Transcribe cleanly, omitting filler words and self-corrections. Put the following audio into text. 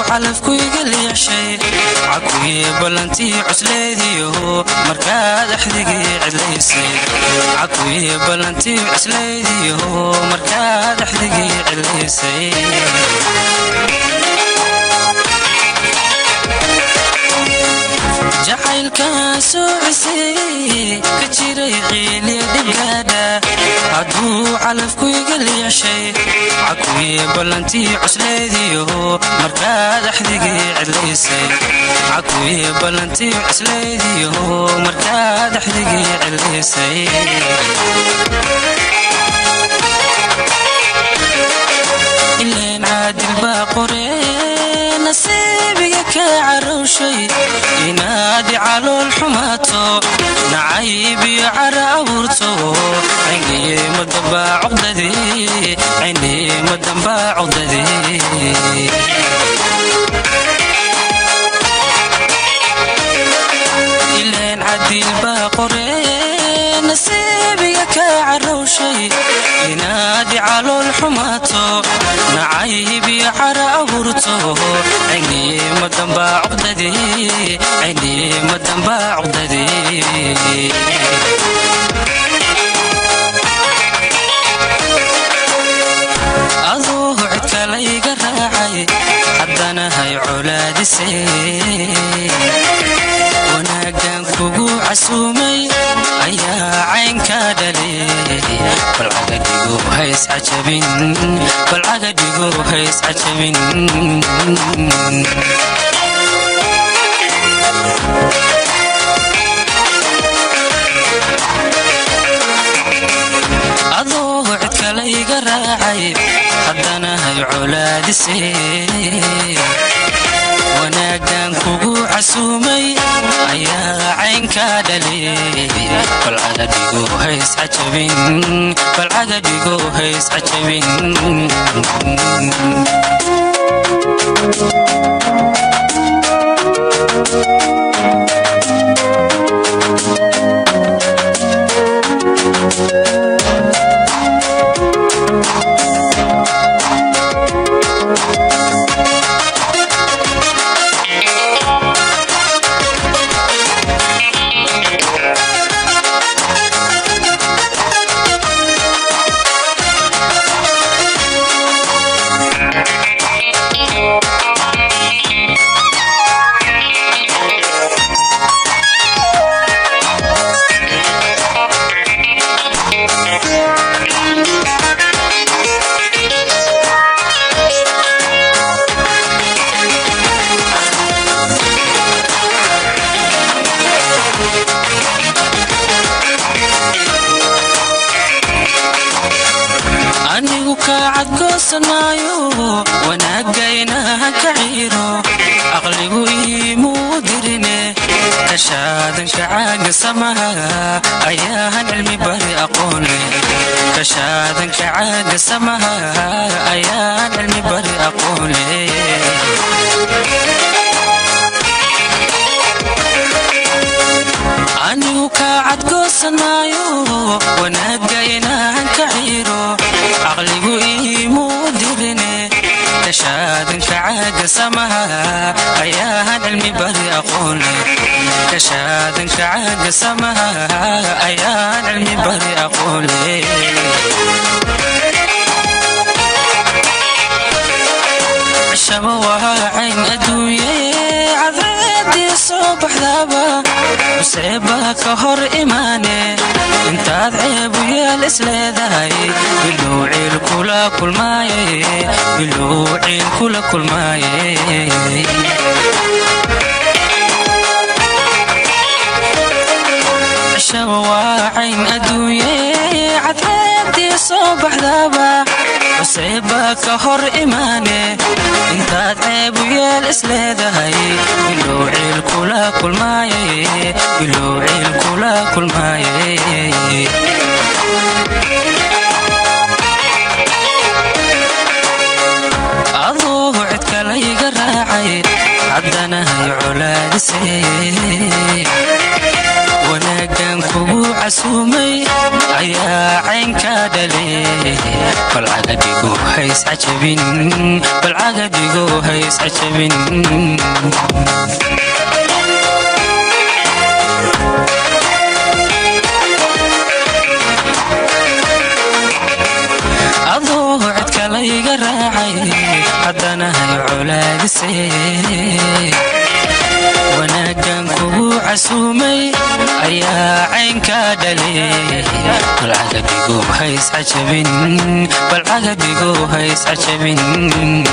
calafku iga leexshay cakuye balantii cusleediyo markaad axdigii cidlaysay cakuye balantii cusleediyo markaad axdigii cidlaysay jacaylka soo cisay ka jiray qiiliya dhibgaada hadduu calafku iga leexshay cakuye balantii cusleediyo markaad axdigii cidlaysay cakuye balantii cusleediyo markaad axdigii cidlaysay ileen caadil baa qoree nasiibiga ka carowshay inaadi calool xumaato nacayb iyo cara abuurto cayniye madambaa cuqdadii cayniye madambaa cuqdadii ileen caadil baa qoree nasiibiga ka carowshay inaadi calool xumaato nacayb iyo cara abuurto cayniye madambaa cuqdadii cayniye madambaa cuqdadii adoo cid kale iga raacay haddana hay colaadisay wanaagan kugu casuumay ayaa caynka dhalay balcagadigu hays cajabin balcagadigu hays cajabin adoo cid kale iga raacay haddana hay colaadisay wanaagan kugu casuumay ayaa caynka dhalay balcagadigu hays cajabin balcagadigu hays cajabin anigu ka cadgoosanayo wanaagayna kaciiro aqligu iimuu dirine kashaadanka caaga samaha ayaahan cilmi bari aqoone kashaadanka caaga samaha ayaahan cilmi bari aqoone anigu ka cadgoosanayo wanaagayna kaciiro aqligu iimuu dirine kashaadanka caaga samaha ayaahan cilmi bari aqoone kashaadanka caaga samaha ayaahan cilmi bari aqoone cishaba waa cayn adduunye cadceedii soo baxdaaba museebaa ka hor imaane intaad ceeb u yeel isleedahay bilow ciil kula kulmaaye عشاء وعين أدوية عدادي صبح ذابا وسيبك هر إيماني انت تعب ويا الإسلادة هاي بلوعي الكلا كل ماي بلوعي الكلا كل ماي أضوه عدك لي قراعي عدنا هاي علاد سيد وناقان كوبو عسومي عيا عين كادلي بالعقد يقو هيس عجبين بالعقد يقو هيس عجبين أضوه عدك لي قراعي عدنا هاي علاد سيد وناقان كوبو عسومي عيا عين كادلي بالعقد يقو هيس عجبين بالعقد يقو هيس عجبين